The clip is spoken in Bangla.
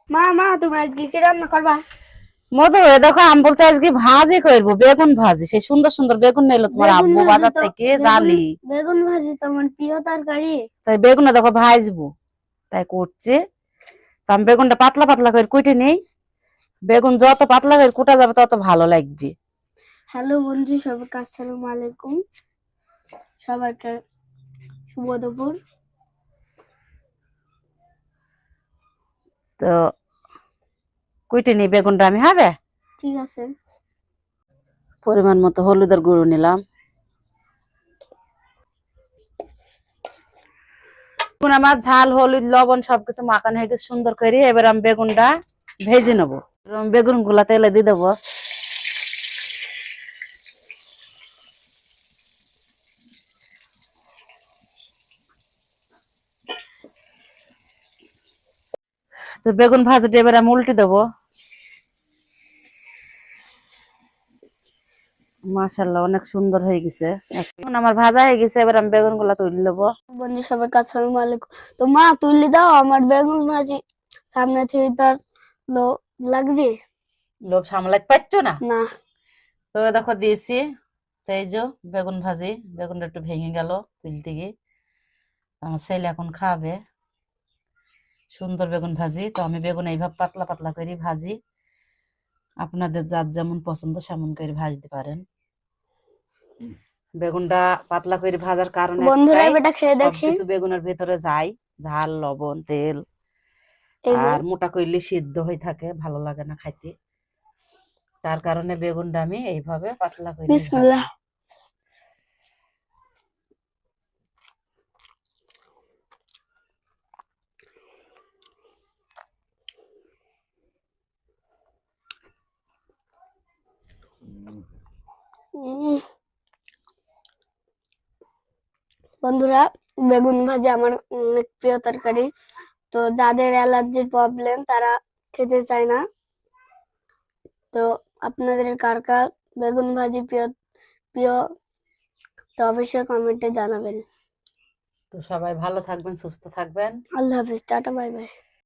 মা মা তুমি আজকে কি রান্না করবা? মধু দেখো আমি বলছি আজকে ভাজি করবো, বেগুন ভাজি। সেই সুন্দর সুন্দর বেগুন নিলো তোমার আব্বু বাজার থেকে, জালি বেগুন ভাজি তো আমার প্রিয় তরকারি। তাই বেগুনটা দেখো ভাজবো, তাই করছে। তো আমি বেগুনটা পাতলা পাতলা করে কুটে নেই। বেগুন যত পাতলা করে কুটা যাবে তত ভালো লাগবে। হ্যালো বন্ধু, সবাইকে আসসালামু আলাইকুম। সবাইকে শুভ দুপুর। তো কুটে নিই বেগুনটা আমি, হবে? ঠিক আছে। পরিমাণ মতো হলুদের গুঁড়ো নিলাম। আমার ঝাল হলুদ লবণ সবকিছু মাখানো হয়ে গেছে সুন্দর করে। এবার আমি বেগুনটা ভেজে নেবো। বেগুন গুলা তেলে দিয়ে দেবো। তো বেগুন ভাজিটা এবার আমি উল্টে দেবো। মাশাআল্লাহ অনেক সুন্দর হয়ে গেছে। এখন আমার ভাজা হয়ে গেছে, এবার আমি বেগুন গুলা তুলে নেবো। বন্ধু সবাইকে আসসালামু আলাইকুম। তো মা তুললি দাও আমার বেগুন ভাজি, সামনে থেকে তার লোভ লাগছে। লোভ সামলাতে পারছো না? না। তো দেখো দিয়েছি। তো এই যে বেগুন ভাজি, বেগুনটা একটু ভেঙে গেল তুলতে গিয়ে। আমার ছেলে এখন খাবে সুন্দর বেগুন ভাজি। তো আমি বেগুন এইভাবে পাতলা পাতলা করে ভাজি, আপনাদের যার যেমন পছন্দ সেমন করে ভাজতে পারেন। বেগুনটা পাতলা করে ভাজার কারণে বন্ধুরা এটা খেয়ে দেখি। সবকিছু বেগুনের ভেতরে যায়, ঝাল লবণ তেল। আর মোটা করলে সিদ্ধ হয়ে থাকে, ভালো লাগে না খাইতে। তার কারণে বেগুনটা আমি এইভাবে পাতলা করে বিসমিল্লাহ। বন্ধুরা বেগুন ভাজি আমার অনেক প্রিয় তরকারি। তো যাদের অ্যালার্জির প্রবলেম তারা খেতে চায় না। তো আপনাদের কার কার বেগুন ভাজি প্রিয় প্রিয় তো অবশ্যই কমেন্টে জানাবেন। তো সবাই ভালো থাকবেন, সুস্থ থাকবেন। আল্লাহ হাফেজ, টাটা, বাই বাই।